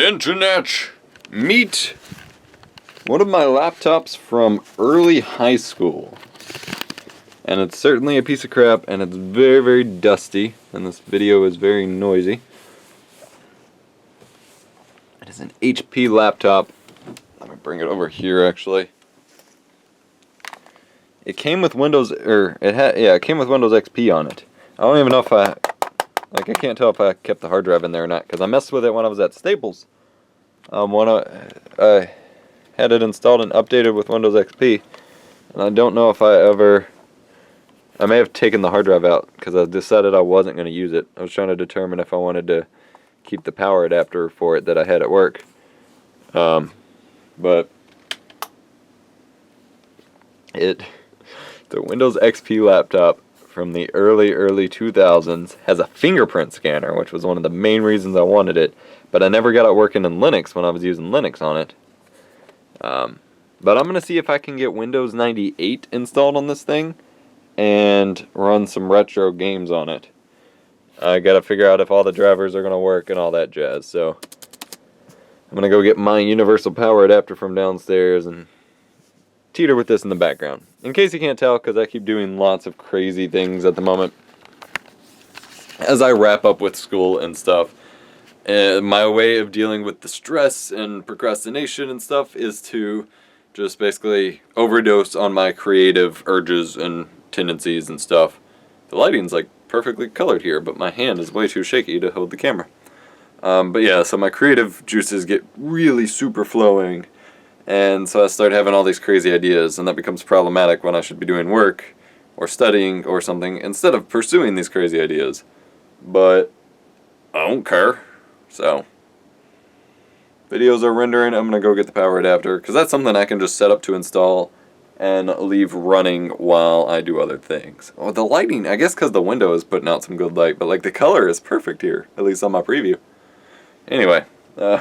Internet! Meet one of my laptops from early high school. And it's certainly a piece of crap, and it's very, very dusty, and this video is very noisy. It is an HP laptop. Let me bring it over here, actually. It came with Windows, it came with Windows XP on it. I don't even know if I can't tell if I kept the hard drive in there or not, because I messed with it when I was at Staples. When I had it installed and updated with Windows XP, and I don't know if I may have taken the hard drive out, because I decided I wasn't going to use it. I was trying to determine if I wanted to keep the power adapter for it that I had at work. But the Windows XP laptop from the early 2000s has a fingerprint scanner, which was one of the main reasons I wanted it, but I never got it working in Linux when I was using Linux on it. But I'm going to see if I can get Windows 98 installed on this thing and run some retro games on it. I got to figure out if all the drivers are going to work and all that jazz, so I'm going to go get my universal power adapter from downstairs and teeter with this in the background. In case you can't tell, because I keep doing lots of crazy things at the moment as I wrap up with school and stuff. My way of dealing with the stress and procrastination and stuff is to just basically overdose on my creative urges and tendencies and stuff. The lighting's like perfectly colored here, but my hand is way too shaky to hold the camera. But yeah, so my creative juices get really super flowing, and so I start having all these crazy ideas, and that becomes problematic when I should be doing work or studying or something instead of pursuing these crazy ideas. But I don't care. So videos are rendering. I'm gonna go get the power adapter, because that's something I can just set up to install and leave running while I do other things. Oh, the lighting, I guess because the window is putting out some good light, but like the color is perfect here, at least on my preview. Anyway, so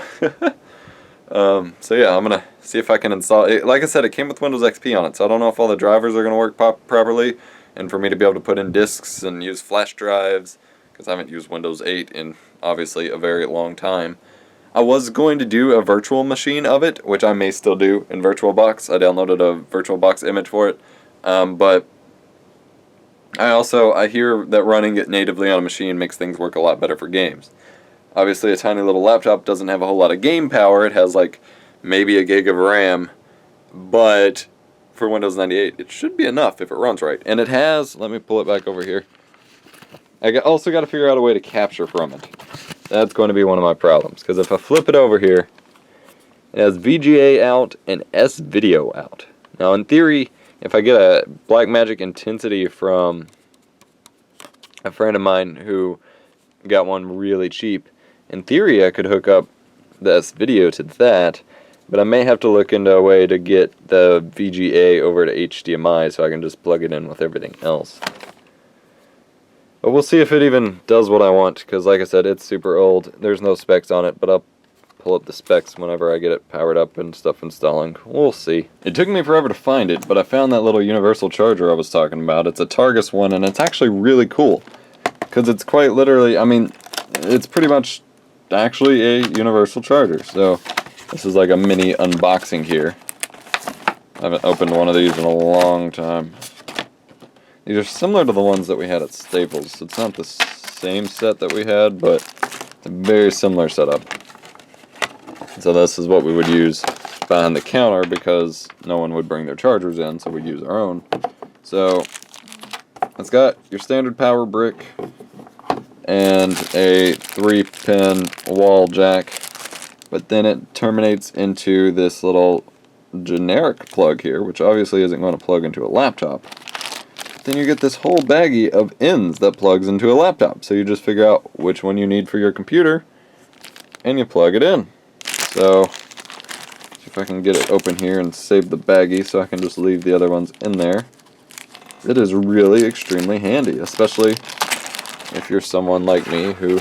yeah, I'm gonna see if I can install it. Like I said, it came with Windows XP on it, so I don't know if all the drivers are gonna work properly, and for me to be able to put in disks and use flash drives, because I haven't used Windows 8 in obviously a very long time. I was going to do a virtual machine of it, which I may still do in VirtualBox. I downloaded a VirtualBox image for it, but I hear that running it natively on a machine makes things work a lot better for games. Obviously, a tiny little laptop doesn't have a whole lot of game power. It has like maybe a gig of RAM, but for Windows 98, it should be enough if it runs right. And it has, let me pull it back over here. I also got to figure out a way to capture from it. That's going to be one of my problems, because if I flip it over here, it has VGA out and S-Video out. Now, in theory, if I get a Blackmagic Intensity from a friend of mine who got one really cheap, in theory I could hook up the S-Video to that, but I may have to look into a way to get the VGA over to HDMI so I can just plug it in with everything else. But we'll see if it even does what I want, because like I said, it's super old. There's no specs on it, but I'll pull up the specs whenever I get it powered up and stuff installing. We'll see. It took me forever to find it, but I found that little universal charger I was talking about. It's a Targus one, and it's actually really cool, because it's quite literally, I mean, it's pretty much actually a universal charger. So this is like a mini unboxing here. I haven't opened one of these in a long time. These are similar to the ones that we had at Staples. It's not the same set that we had, but a very similar setup. So this is what we would use behind the counter, because no one would bring their chargers in, so we'd use our own. So it's got your standard power brick and a 3-pin wall jack, but then it terminates into this little generic plug here, which obviously isn't going to plug into a laptop. Then you get this whole baggie of ends that plugs into a laptop. So you just figure out which one you need for your computer, and you plug it in. So, see if I can get it open here and save the baggie so I can just leave the other ones in there. It is really extremely handy, especially if you're someone like me who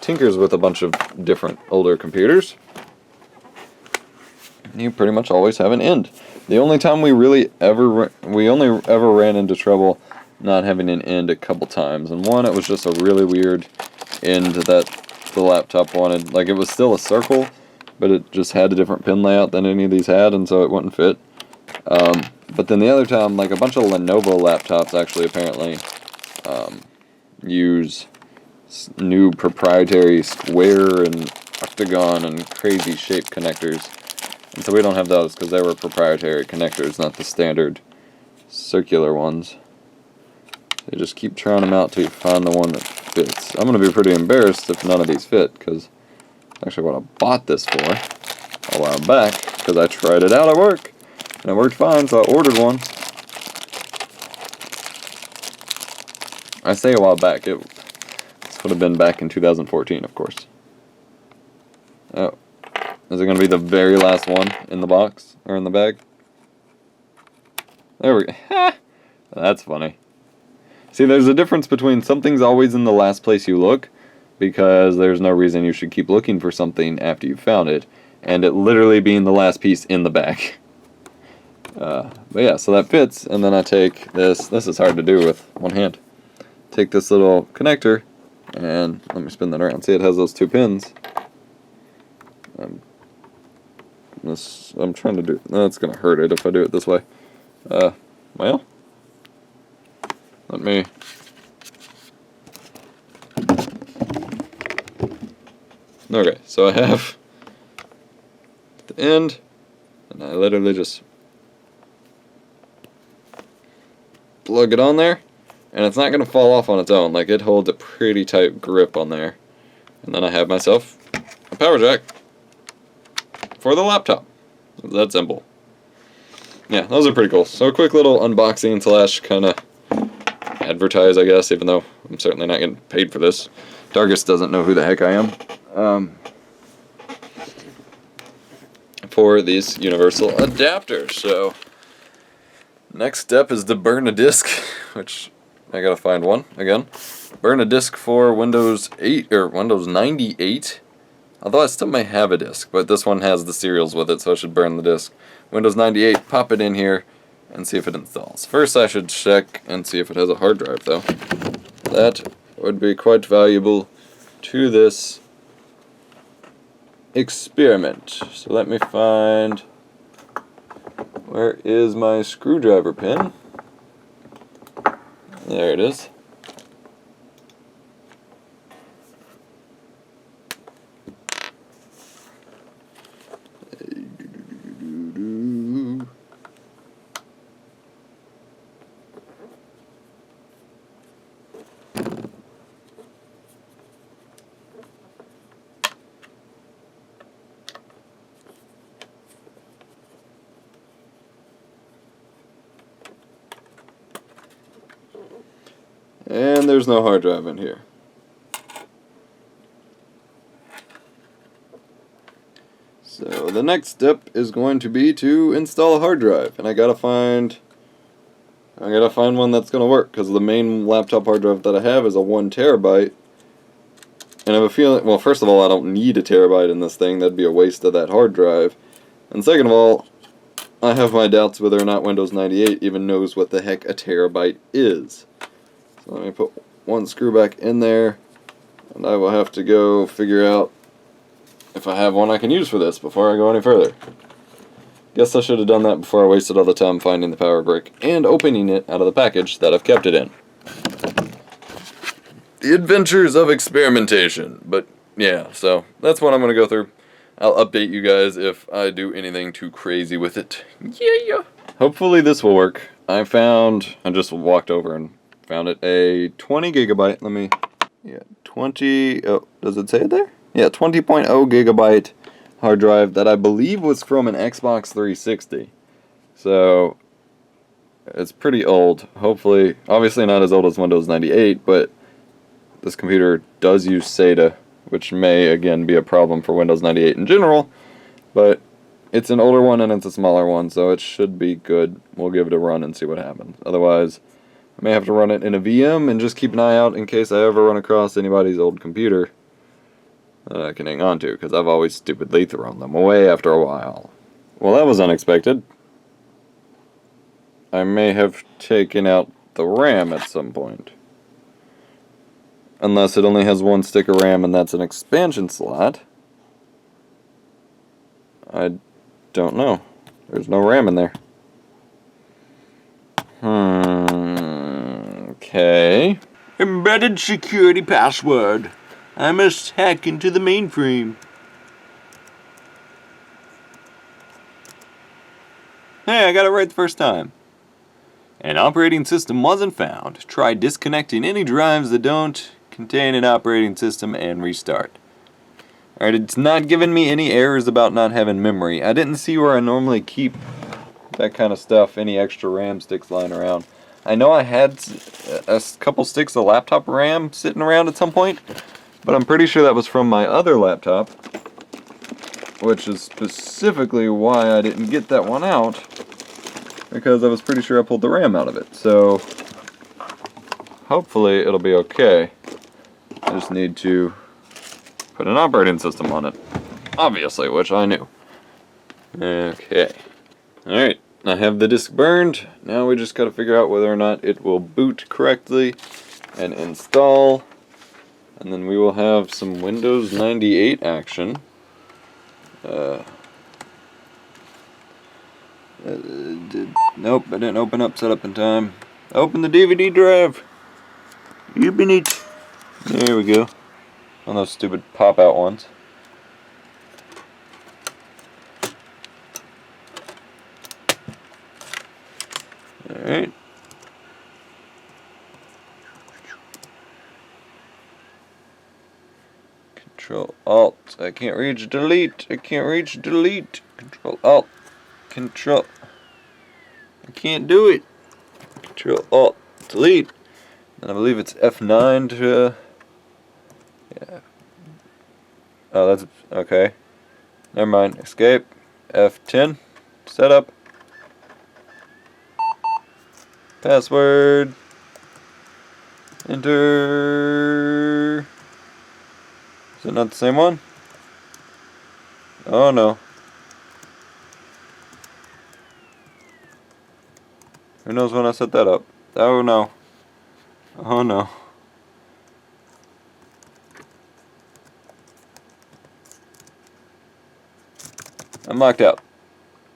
tinkers with a bunch of different older computers. You pretty much always have an end. The only time we only ever ran into trouble not having an end a couple times, and one, it was just a really weird end that the laptop wanted. Like, it was still a circle, but it just had a different pin layout than any of these had, and so it wouldn't fit. But then the other time, like, a bunch of Lenovo laptops actually apparently use new proprietary square and octagon and crazy shape connectors. And so we don't have those because they were proprietary connectors, not the standard circular ones. They just keep trying them out to find the one that fits. I'm going to be pretty embarrassed if none of these fit, because actually what I bought this for a while back, because I tried it out at work, and it worked fine, so I ordered one. I say a while back, this would have been back in 2014, of course. Oh, is it going to be the very last one in the box, or in the bag? There we go. That's funny. See, there's a difference between something's always in the last place you look, because there's no reason you should keep looking for something after you've found it, and it literally being the last piece in the bag. But yeah, so that fits, and then I take this is hard to do with one hand. Take this little connector, and let me spin that around. See, it has those two pins. I'm trying to do, that's going to hurt it if I do it this way. Well, let me, okay, so I have the end, and I literally just plug it on there, and it's not going to fall off on its own. Like, it holds a pretty tight grip on there. And then I have myself a power jack for the laptop. It's that simple. Yeah, those are pretty cool. So a quick little unboxing slash kind of advertise, I guess, even though I'm certainly not getting paid for this. Dargis doesn't know who the heck I am. For these universal adapters. So next step is to burn a disk, which I gotta find one again. Burn a disk for Windows 8 or Windows 98. Although I still may have a disk, but this one has the serials with it, so I should burn the disk. Windows 98, pop it in here, and see if it installs. First I should check and see if it has a hard drive, though. That would be quite valuable to this experiment. So let me find, where is my screwdriver pin? There it is. And there's no hard drive in here. So the next step is going to be to install a hard drive, and I gotta find one that's gonna work, because the main laptop hard drive that I have is a 1 terabyte, and I have a feeling, well, first of all, I don't need a terabyte in this thing. That'd be a waste of that hard drive, and second of all, I have my doubts whether or not Windows 98 even knows what the heck a terabyte is. So let me put one screw back in there, and I will have to go figure out if I have one I can use for this before I go any further. Guess I should have done that before I wasted all the time finding the power brick and opening it out of the package that I've kept it in. The adventures of experimentation. But yeah, so that's what I'm going to go through. I'll update you guys if I do anything too crazy with it. Yeah. Hopefully this will work. I just walked over and found it, a 20 gigabyte, does it say it there? Yeah, 20.0 gigabyte hard drive that I believe was from an Xbox 360. So, it's pretty old. Hopefully, obviously not as old as Windows 98, but this computer does use SATA, which may, again, be a problem for Windows 98 in general, but it's an older one and it's a smaller one, so it should be good. We'll give it a run and see what happens. Otherwise, I may have to run it in a VM and just keep an eye out in case I ever run across anybody's old computer that I can hang on to, because I've always stupidly thrown them away after a while. Well, that was unexpected. I may have taken out the RAM at some point. Unless it only has one stick of RAM and that's an expansion slot. I don't know. There's no RAM in there. Okay. Embedded security password. I must hack into the mainframe. Hey, I got it right the first time. An operating system wasn't found. Try disconnecting any drives that don't contain an operating system and restart. Alright, it's not giving me any errors about not having memory. I didn't see where I normally keep that kind of stuff, any extra RAM sticks lying around. I know I had a couple sticks of laptop RAM sitting around at some point, but I'm pretty sure that was from my other laptop, which is specifically why I didn't get that one out, because I was pretty sure I pulled the RAM out of it. So hopefully it'll be okay. I just need to put an operating system on it, obviously, which I knew. Okay. Alright, I have the disk burned. Now we just got to figure out whether or not it will boot correctly and install. And then we will have some Windows 98 action. Nope, I didn't open up setup in time. Open the DVD drive. Open it. There we go. On those stupid pop-out ones. Alright. Control Alt. I can't reach delete. I can't reach delete. Control Alt. Control. I can't do it. Control Alt delete. And I believe it's F9 to. Yeah. Oh, that's okay. Never mind. Escape. F10. Setup. Password. Enter. Is it not the same one? Oh no. Who knows when I set that up? Oh no. Oh no. I'm locked out.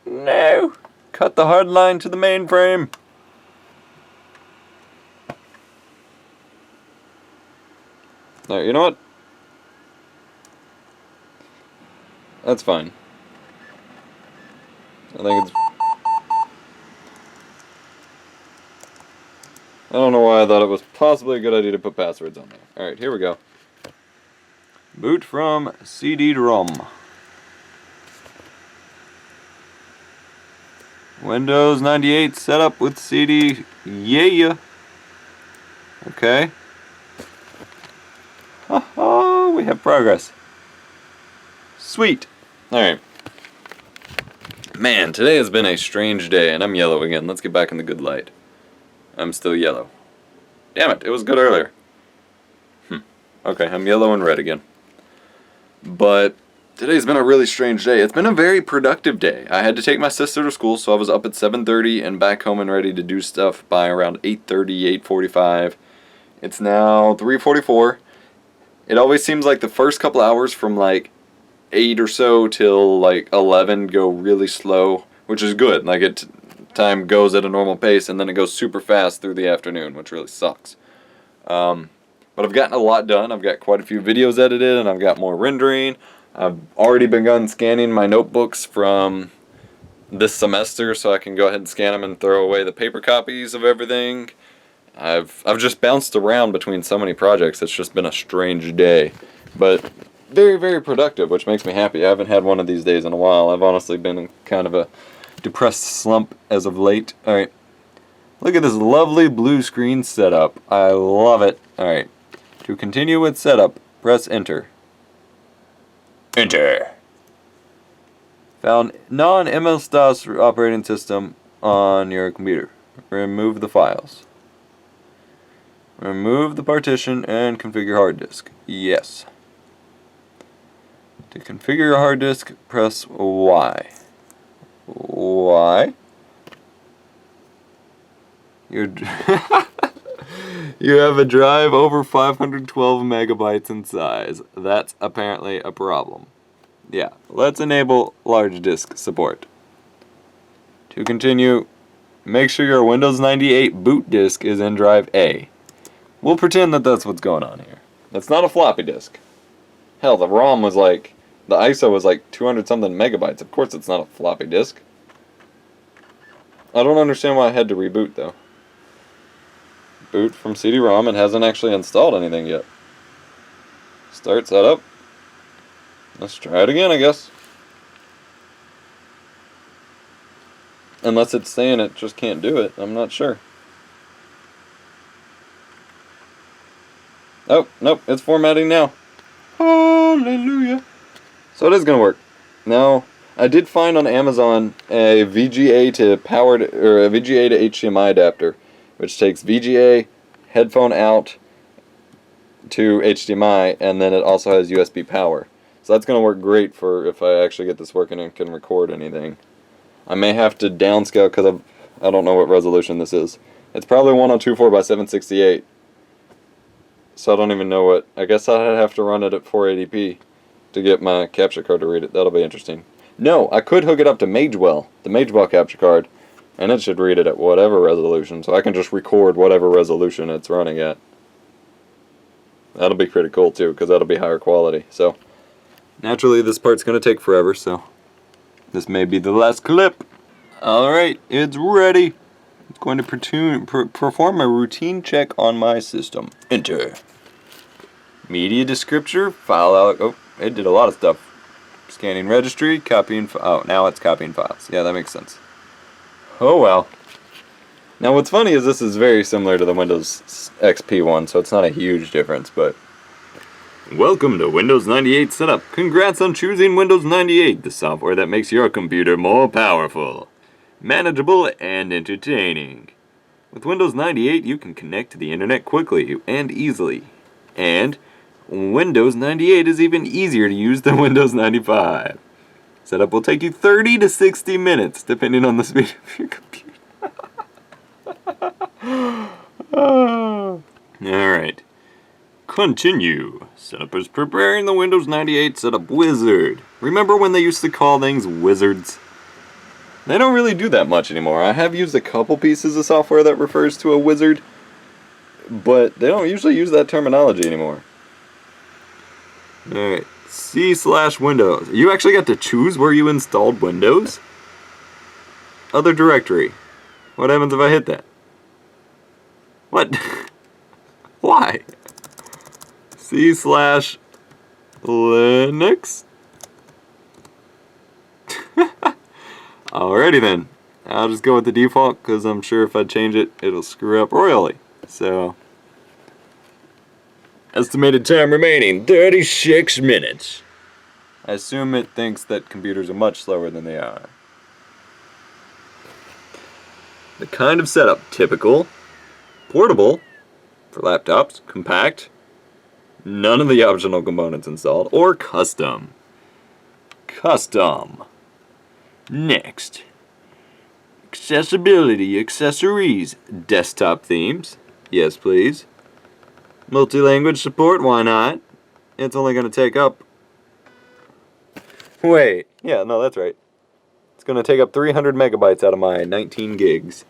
No! Cut the hard line to the mainframe. Alright, you know what? That's fine. I think it's... I don't know why I thought it was possibly a good idea to put passwords on there. Alright, here we go. Boot from CD-ROM. Windows 98 setup with CD. Yeah. Okay. Oh, we have progress. Sweet. Alright. Man, today has been a strange day, and I'm yellow again. Let's get back in the good light. I'm still yellow. Damn it, it was good earlier. Okay, I'm yellow and red again. But today's been a really strange day. It's been a very productive day. I had to take my sister to school, so I was up at 7:30 and back home and ready to do stuff by around 8:30, 8:45. It's now 3:44. It always seems like the first couple hours from like 8 or so till like 11 go really slow, which is good. Like time goes at a normal pace, and then it goes super fast through the afternoon, which really sucks. But I've gotten a lot done. I've got quite a few videos edited, and I've got more rendering. I've already begun scanning my notebooks from this semester, so I can go ahead and scan them and throw away the paper copies of everything. I've just bounced around between so many projects. It's just been a strange day, but very, very productive, which makes me happy. I haven't had one of these days in a while. I've honestly been in kind of a depressed slump as of late. Alright, look at this lovely blue screen setup. I love it. Alright, to continue with setup, press enter. Enter. Found non-MS-DOS operating system on your computer. Remove the files. Remove the partition and configure hard disk. Yes. To configure your hard disk, press Y. Y? You have a drive over 512 megabytes in size. That's apparently a problem. Yeah, let's enable large disk support. To continue, make sure your Windows 98 boot disk is in drive A. We'll pretend that that's what's going on here. That's not a floppy disk. Hell, the ROM was like, the ISO was like 200 something megabytes. Of course it's not a floppy disk. I don't understand why I had to reboot though. Boot from CD-ROM, it hasn't actually installed anything yet. Start setup. Let's try it again, I guess. Unless it's saying it just can't do it, I'm not sure. Oh, nope, it's formatting now. Hallelujah. So it is going to work. Now, I did find on Amazon a VGA to VGA to HDMI adapter, which takes VGA, headphone out to HDMI, and then it also has USB power. So that's going to work great for if I actually get this working and can record anything. I may have to downscale because I don't know what resolution this is. It's probably 1024 by 768. So I don't even know what. I guess I'd have to run it at 480p to get my capture card to read it. That'll be interesting. No, I could hook it up to Magewell, the Magewell capture card, and it should read it at whatever resolution, so I can just record whatever resolution it's running at. That'll be pretty cool too, because that'll be higher quality. So, naturally this part's going to take forever, so this may be the last clip. Alright, it's ready. It's going to perform a routine check on my system. Enter. Media descriptor, file out. Oh, it did a lot of stuff. Scanning registry, copying. Oh, now it's copying files. Yeah, that makes sense. Oh well. Now what's funny is this is very similar to the Windows XP one, so it's not a huge difference, but... Welcome to Windows 98 setup. Congrats on choosing Windows 98, the software that makes your computer more powerful, manageable, and entertaining. With Windows 98, you can connect to the internet quickly and easily. And Windows 98 is even easier to use than Windows 95. Setup will take you 30 to 60 minutes, depending on the speed of your computer. Alright. Continue. Setup is preparing the Windows 98 Setup Wizard. Remember when they used to call things wizards? They don't really do that much anymore. I have used a couple pieces of software that refers to a wizard, but they don't usually use that terminology anymore. Alright. C/Windows. You actually got to choose where you installed Windows? Other directory. What happens if I hit that? What? Why? C/Linux? Alrighty then. I'll just go with the default because I'm sure if I change it, it'll screw up royally. So, estimated time remaining, 36 minutes. I assume it thinks that computers are much slower than they are. The kind of setup: typical, portable, for laptops, compact, none of the optional components installed, or custom. Custom. Next. Accessibility, accessories, desktop themes. Yes, please. Multi-language support, why not? It's only going to take up... Wait, yeah, no, that's right. It's going to take up 300 megabytes out of my 19 gigs.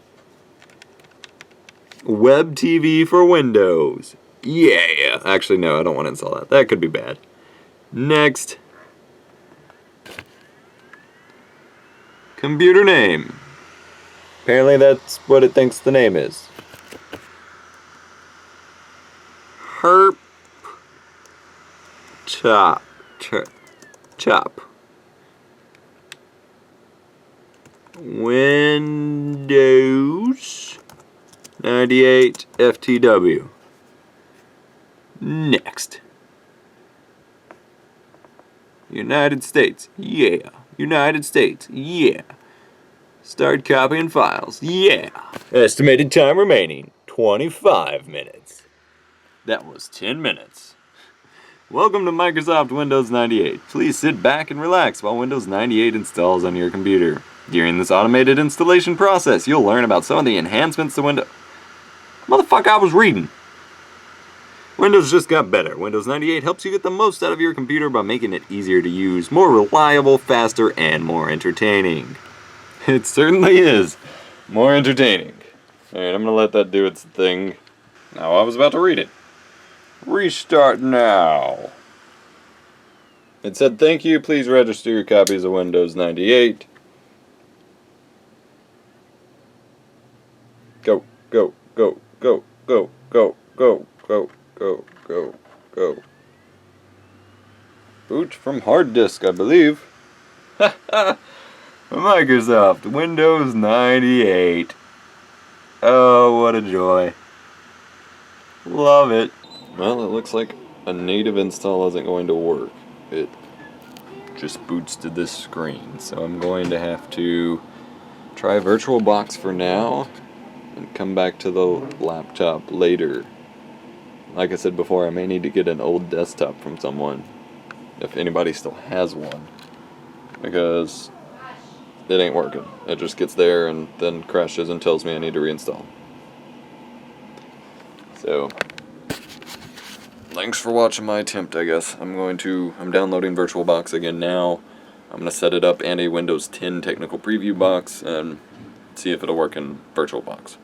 Web TV for Windows. Yeah. Actually, no, I don't want to install that. That could be bad. Next. Computer name. Apparently that's what it thinks the name is. Herp. Chop. Windows 98 FTW. Next. United States. Yeah. United States. Yeah. Start copying files. Yeah. Estimated time remaining, 25 minutes. That was 10 minutes. Welcome to Microsoft Windows 98. Please sit back and relax while Windows 98 installs on your computer. During this automated installation process, you'll learn about some of the enhancements to Windows... Motherfucker, I was reading. Windows just got better. Windows 98 helps you get the most out of your computer by making it easier to use, more reliable, faster, and more entertaining. It certainly is more entertaining. Alright, I'm gonna let that do its thing. Now I was about to read it. Restart now. It said, thank you, please register your copies of Windows 98. Go, go, go, go, go, go, go, go, go, go, go. Boot from hard disk, I believe. Microsoft Windows 98. Oh, what a joy. Love it. Well, it looks like a native install isn't going to work. It just boots to this screen. So I'm going to have to try VirtualBox for now and come back to the laptop later. Like I said before, I may need to get an old desktop from someone, if anybody still has one, because it ain't working. It just gets there and then crashes and tells me I need to reinstall. So, thanks for watching my attempt, I guess. I'm downloading VirtualBox again now. I'm going to set it up and a Windows 10 technical preview box and see if it'll work in VirtualBox.